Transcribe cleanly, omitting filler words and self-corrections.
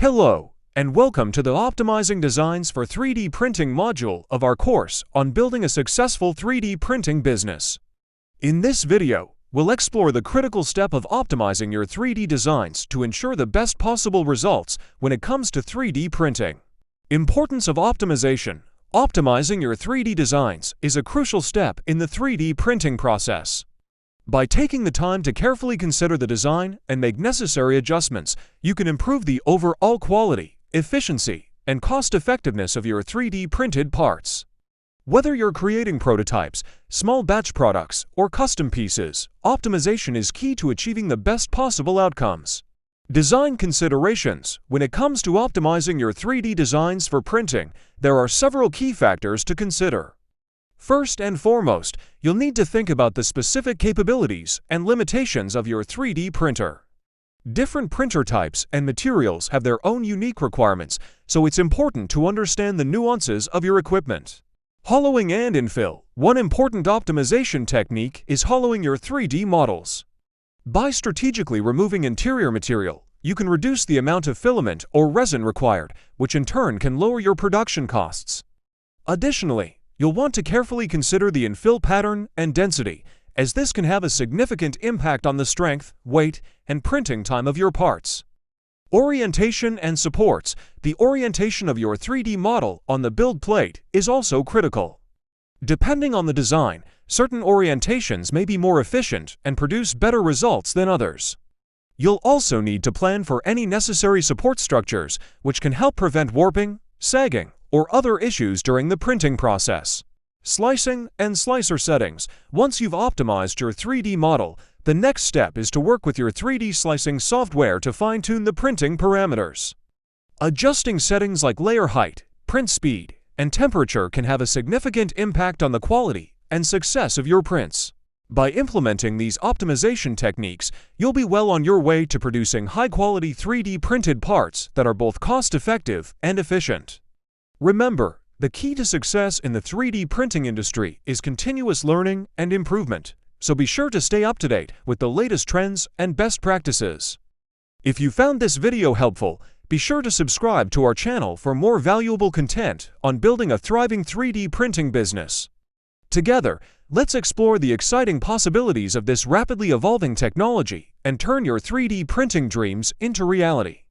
Hello, and welcome to the Optimizing Designs for 3D Printing module of our course on building a successful 3D printing business. In this video, we'll explore the critical step of optimizing your 3D designs to ensure the best possible results when it comes to 3D printing. Importance of optimization. Optimizing your 3D designs is a crucial step in the 3D printing process. By taking the time to carefully consider the design and make necessary adjustments, you can improve the overall quality, efficiency, and cost-effectiveness of your 3D printed parts. Whether you're creating prototypes, small batch products, or custom pieces, optimization is key to achieving the best possible outcomes. Design considerations. When it comes to optimizing your 3D designs for printing, there are several key factors to consider. First and foremost, you'll need to think about the specific capabilities and limitations of your 3D printer. Different printer types and materials have their own unique requirements, so it's important to understand the nuances of your equipment. Hollowing and infill. One important optimization technique is hollowing your 3D models. By strategically removing interior material, you can reduce the amount of filament or resin required, which in turn can lower your production costs. Additionally, you'll want to carefully consider the infill pattern and density, as this can have a significant impact on the strength, weight, and printing time of your parts. Orientation and supports. The orientation of your 3D model on the build plate is also critical. Depending on the design, certain orientations may be more efficient and produce better results than others. You'll also need to plan for any necessary support structures, which can help prevent warping, sagging, or other issues during the printing process. Slicing and slicer settings. Once you've optimized your 3D model, the next step is to work with your 3D slicing software to fine-tune the printing parameters. Adjusting settings like layer height, print speed, and temperature can have a significant impact on the quality and success of your prints. By implementing these optimization techniques, you'll be well on your way to producing high-quality 3D printed parts that are both cost-effective and efficient. Remember, the key to success in the 3D printing industry is continuous learning and improvement, so be sure to stay up to date with the latest trends and best practices. If you found this video helpful, be sure to subscribe to our channel for more valuable content on building a thriving 3D printing business. Together, let's explore the exciting possibilities of this rapidly evolving technology and turn your 3D printing dreams into reality.